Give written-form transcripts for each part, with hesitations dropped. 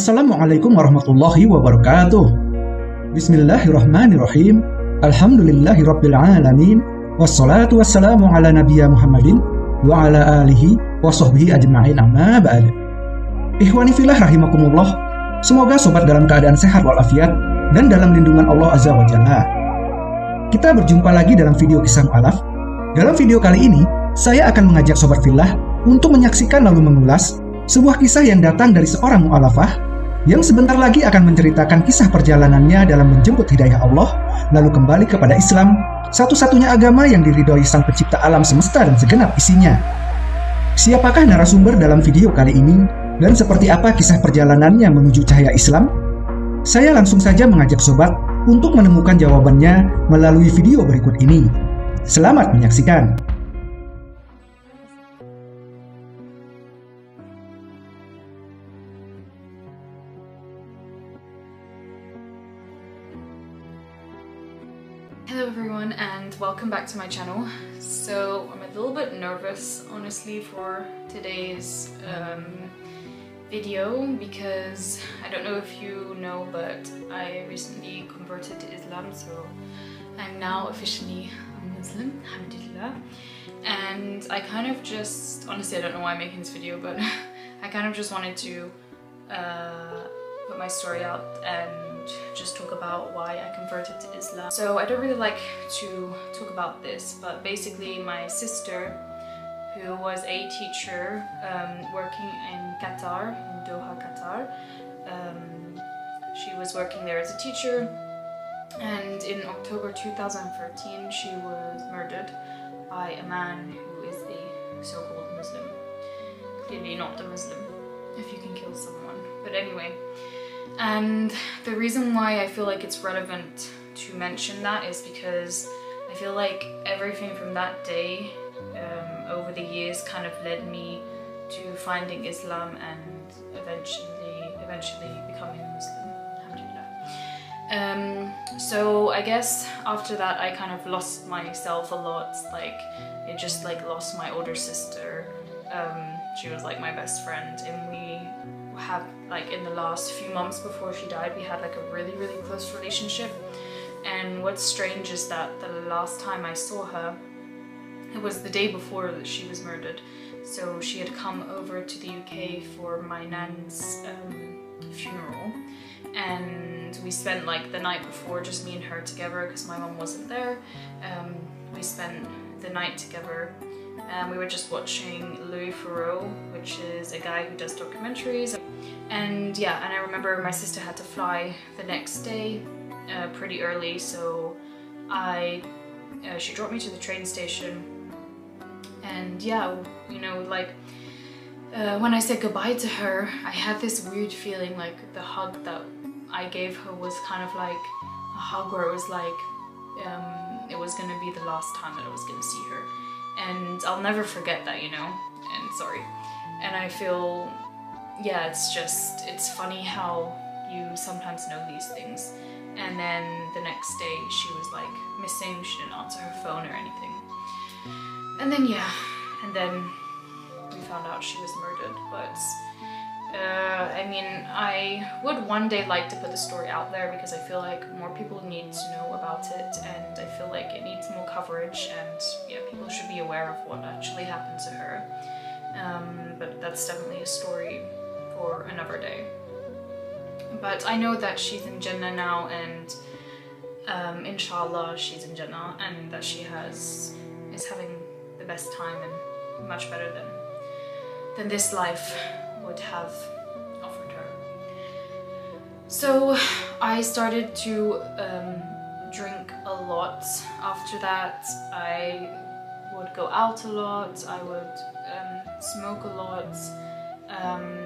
Assalamualaikum warahmatullahi wabarakatuh. Bismillahirrahmanirrahim. Alhamdulillahirrabbilalamin. Wassalatu wassalamu ala nabiyya Muhammadin wa ala alihi wa sahbihi ajma'in amma ba'd. Ikhwani fillah rahimakumullah. Semoga sobat dalam keadaan sehat walafiat dan dalam lindungan Allah Azza wa Jalla. Kita berjumpa lagi dalam video kisah mualaf. Dalam video kali ini, saya akan mengajak sobat fillah untuk menyaksikan lalu mengulas sebuah kisah yang datang dari seorang mualafah yang sebentar lagi akan menceritakan kisah perjalanannya dalam menjemput hidayah Allah, lalu kembali kepada Islam, satu-satunya agama yang diridhoi Sang Pencipta alam semesta dan segenap isinya. Siapakah narasumber dalam video kali ini, dan seperti apa kisah perjalanannya menuju cahaya Islam? Saya langsung saja mengajak sobat untuk menemukan jawabannya melalui video berikut ini. Selamat menyaksikan! Hello everyone and welcome back to my channel. So I'm a little bit nervous honestly for today's video because I don't know if you know, but I recently converted to Islam, so I'm now officially a Muslim, alhamdulillah. And I kind of just, honestly I don't know why I'm making this video, but I kind of just wanted to put my story out and just talk about why I converted to Islam. So I don't really like to talk about this, but basically my sister, who was a teacher working in Qatar, in Doha, Qatar, she was working there as a teacher, and in October 2013 she was murdered by a man who is a so-called Muslim. Clearly not a Muslim, if you can kill someone, but anyway. And the reason why I feel like it's relevant to mention that is because I feel like everything from that day over the years kind of led me to finding Islam and eventually becoming a Muslim, alhamdulillah. So I guess after that I kind of lost myself a lot. Like it just like lost my older sister. She was like my best friend, and we have like in the last few months before she died we had like a really close relationship. And what's strange is that the last time I saw her, it was the day before that she was murdered. So she had come over to the UK for my nan's funeral, and we spent like the night before, just me and her together because my mum wasn't there. We spent the night together. We were just watching Louis Theroux, which is a guy who does documentaries. And yeah, and I remember my sister had to fly the next day pretty early, so she dropped me to the train station. And yeah, you know, like when I said goodbye to her, I had this weird feeling like the hug that I gave her was kind of like a hug where it was like it was gonna be the last time that I was gonna see her. And I'll never forget that, you know, and sorry. And I feel, yeah, it's funny how you sometimes know these things. And then the next day she was like missing, she didn't answer her phone or anything. And then yeah, and then we found out she was murdered. But I mean, I would one day like to put the story out there because I feel like more people need to know about it, and I feel like it needs more coverage, and yeah, people should be aware of what actually happened to her. But that's definitely a story for another day. But I know that she's in Jannah now, and inshallah she's in Jannah, and that she is having the best time and much better than this life would have offered her. So I started to drink a lot. After that I would go out a lot, I would smoke a lot.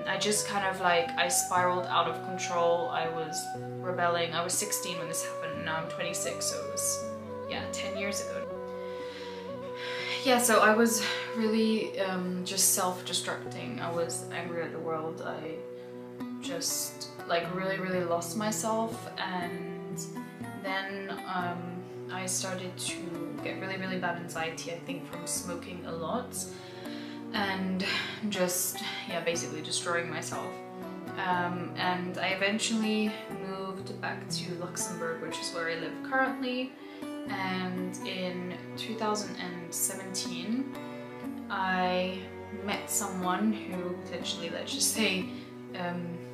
I just kind of like, I spiraled out of control. I was rebelling. I was 16 when this happened, and now I'm 26, so it was, yeah, 10 years ago. Yeah, so I was really just self-destructing. I was angry at the world. I just like really lost myself, and then I started to get really bad anxiety, I think from smoking a lot and just, yeah, basically destroying myself. and I eventually moved back to Luxembourg, which is where I live currently. And in 2017, I met someone who potentially, let's just say,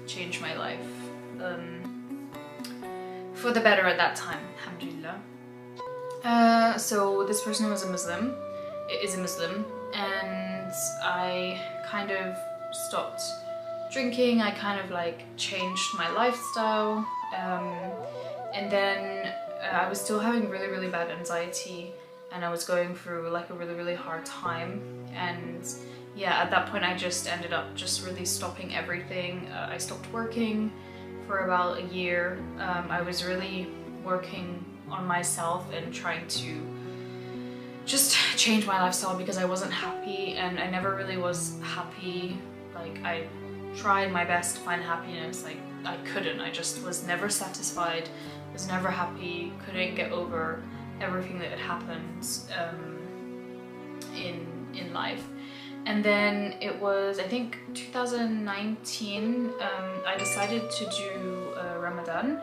changed my life for the better at that time, alhamdulillah. So this person was a Muslim, is a Muslim, and I kind of stopped drinking. I kind of like changed my lifestyle, and then I was still having really bad anxiety, and I was going through like a really hard time. And yeah, at that point I just ended up just really stopping everything. I stopped working for about a year. I was really working on myself and trying to just change my lifestyle because I wasn't happy, and I never really was happy. Like, I tried my best to find happiness, like I couldn't. I just was never satisfied, was never happy, couldn't get over everything that had happened in life. And then it was, I think, 2019, I decided to do Ramadan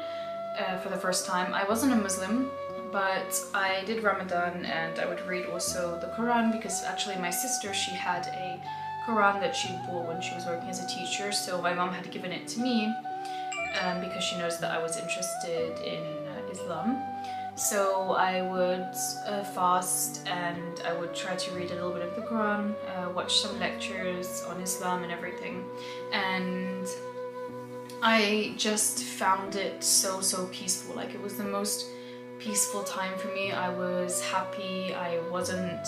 for the first time. I wasn't a Muslim, but I did Ramadan, and I would read also the Quran, because actually my sister, she had a Quran that she bought when she was working as a teacher, so my mom had given it to me because she knows that I was interested in Islam. So I would fast, and I would try to read a little bit of the Quran, watch some lectures on Islam and everything, and I just found it so peaceful. Like, it was the most peaceful time for me. I was happy. I wasn't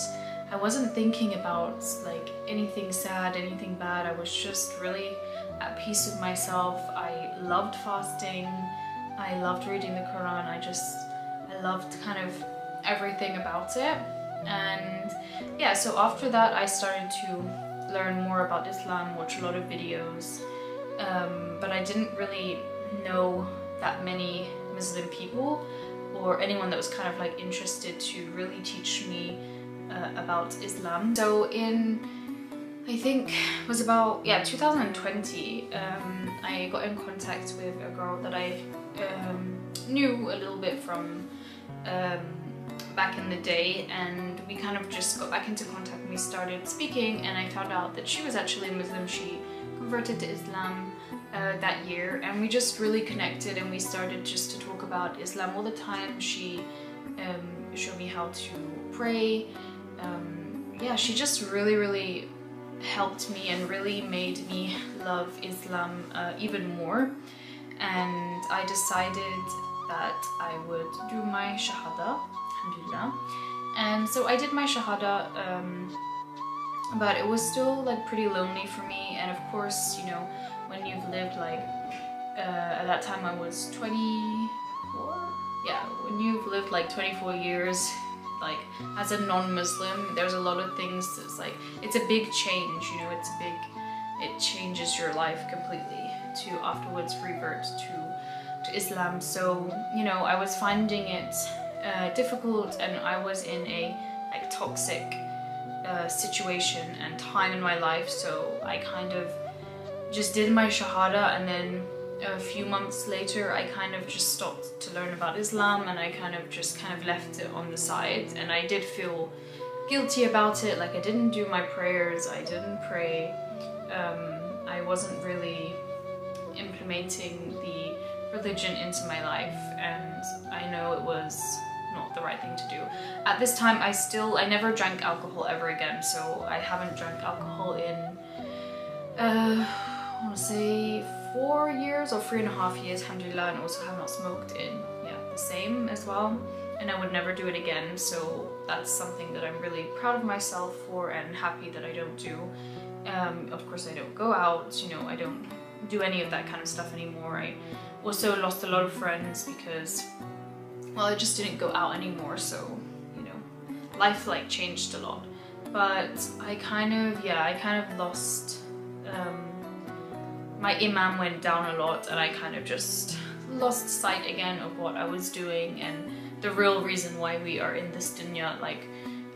thinking about like anything sad, anything bad. I was just really at peace with myself. I loved fasting. I loved reading the Quran. I loved kind of everything about it. And yeah, so after that I started to learn more about Islam, watch a lot of videos, but I didn't really know that many Muslim people or anyone that was kind of like interested to really teach me about Islam. So in, I think it was about 2020, I got in contact with a girl that I knew a little bit from back in the day, and we kind of just got back into contact and we started speaking, and I found out that she was actually a Muslim. She converted to Islam that year, and we just really connected, and we started just to talk about Islam all the time. She showed me how to pray. Yeah, she just really helped me and really made me love Islam even more. And I decided that I would do my shahada, alhamdulillah. And so I did my shahada, but it was still like pretty lonely for me. And of course, you know, when you've lived like, at that time I was 24, yeah, when you've lived like 24 years, like as a non-Muslim, there's a lot of things that's like, it's a big change, you know, it changes your life completely to afterwards revert to Islam. So, you know, I was finding it difficult, and I was in a like toxic situation and time in my life, so I kind of just did my shahada, and then a few months later I kind of just stopped to learn about Islam, and I kind of left it on the side. And I did feel guilty about it, like I didn't do my prayers, I didn't pray, I wasn't really implementing the religion into my life, and I know it was not the right thing to do. At this time I never drank alcohol ever again, so I haven't drank alcohol in I want to say 4 years or 3.5 years, alhamdulillah, and also have not smoked in the same as well, and I would never do it again. So that's something that I'm really proud of myself for and happy that I don't do. Of course I don't go out, you know, I don't do any of that kind of stuff anymore. I also lost a lot of friends because, well, I just didn't go out anymore, so, you know, life like changed a lot. But I kind of lost, my imam went down a lot, and I kind of just lost sight again of what I was doing and the real reason why we are in this dunya. Like,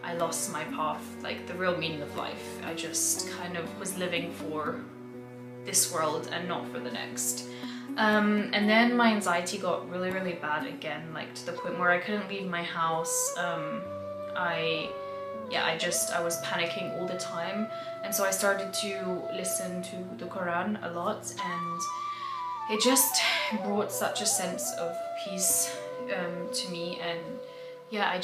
I lost my path, like the real meaning of life. I just kind of was living for this world and not for the next. And then my anxiety got really, really bad again, like to the point where I couldn't leave my house. I was panicking all the time, and so I started to listen to the Quran a lot, and it just brought such a sense of peace to me. And yeah,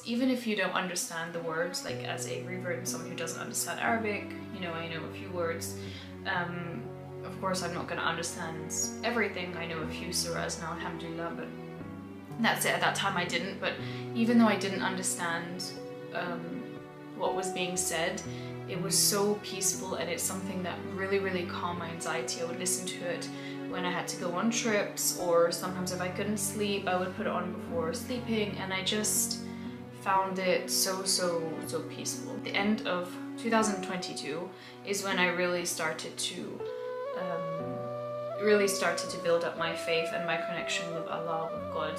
even if you don't understand the words, like as a revert and someone who doesn't understand Arabic, you know, I know a few words. Of course, I'm not going to understand everything. I know a few surahs now, alhamdulillah, but that's it. At that time I didn't, but even though I didn't understand what was being said, it was so peaceful, and it's something that really, really calmed my anxiety. I would listen to it when I had to go on trips, or sometimes if I couldn't sleep, I would put it on before sleeping, and I just found it so peaceful. The end of 2022 is when I really started to build up my faith and my connection with Allah, with God,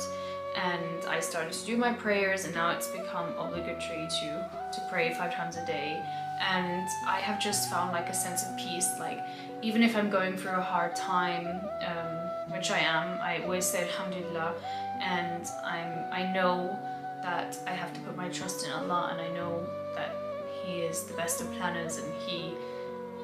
and I started to do my prayers, and now it's become obligatory to pray 5 times a day. And I have just found like a sense of peace. Like, even if I'm going through a hard time, which I am, I always say alhamdulillah, and I know that I have to put my trust in Allah, and I know that He is the best of planners, and He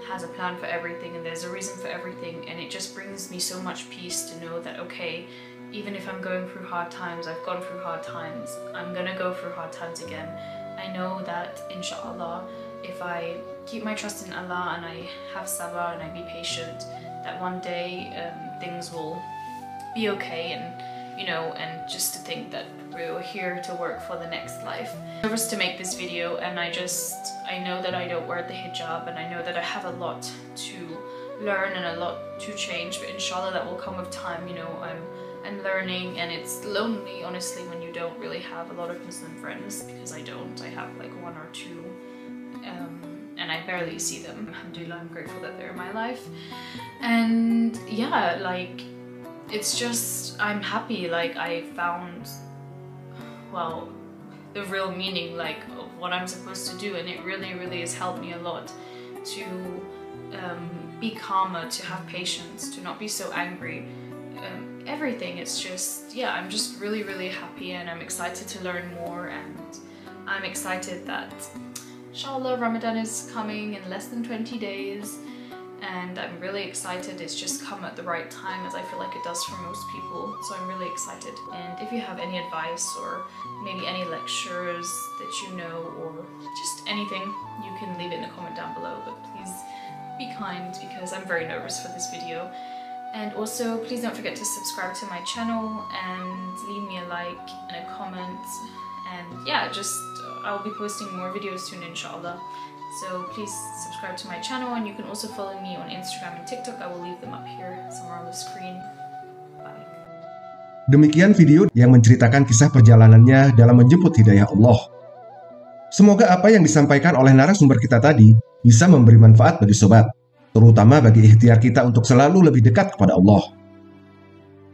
has a plan for everything, and there's a reason for everything. And it just brings me so much peace to know that, okay, even if I'm going through hard times, I've gone through hard times, I'm gonna go through hard times again. I know that inshallah, if I keep my trust in Allah and I have sabr and I be patient, that one day things will be okay. And you know, and just to think that we're here to work for the next life. I'm nervous to make this video, and I know that I don't wear the hijab, and I know that I have a lot to learn and a lot to change, but inshallah that will come with time. You know, I'm learning, and it's lonely honestly when you don't really have a lot of Muslim friends, because I have like 1 or 2, and I barely see them. Alhamdulillah, I'm grateful that they're in my life. And yeah, like, it's just, I'm happy, like I found, well, the real meaning like of what I'm supposed to do, and it really has helped me a lot to be calmer, to have patience, to not be so angry. Everything, it's just, yeah, I'm just really happy, and I'm excited to learn more, and I'm excited that inshallah Ramadan is coming in less than 20 days, and I'm really excited. It's just come at the right time, as I feel like it does for most people, so I'm really excited. And if you have any advice, or maybe any lectures that you know, or just anything, you can leave it in the comment down below, but please be kind, because I'm very nervous for this video. And also, please don't forget to subscribe to my channel and leave me a like and a comment. And yeah, just I'll be posting more videos soon, inshallah. So please subscribe to my channel, and you can also follow me on Instagram and TikTok. I will leave them up here somewhere on the screen. Bye. Demikian video yang menceritakan kisah perjalanannya dalam menjemput hidayah Allah. Semoga apa yang disampaikan oleh narasumber kita tadi bisa memberi manfaat bagi sobat, terutama bagi ikhtiar kita untuk selalu lebih dekat kepada Allah.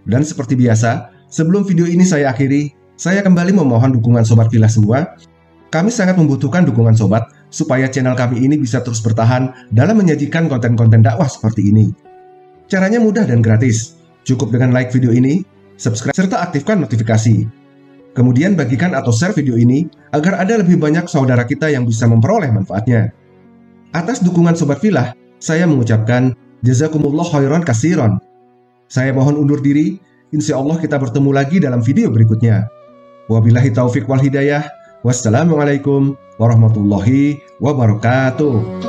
Dan seperti biasa, sebelum video ini saya akhiri, saya kembali memohon dukungan sobat Filah semua. Kami sangat membutuhkan dukungan sobat supaya channel kami ini bisa terus bertahan dalam menyajikan konten-konten dakwah seperti ini. Caranya mudah dan gratis. Cukup dengan like video ini, subscribe, serta aktifkan notifikasi. Kemudian bagikan atau share video ini agar ada lebih banyak saudara kita yang bisa memperoleh manfaatnya. Atas dukungan sobat Filah, saya mengucapkan jazakumullah khairan katsiran. Saya mohon undur diri. Insya Allah kita bertemu lagi dalam video berikutnya. Wabillahi taufik wal hidayah. Wassalamualaikum warahmatullahi wabarakatuh.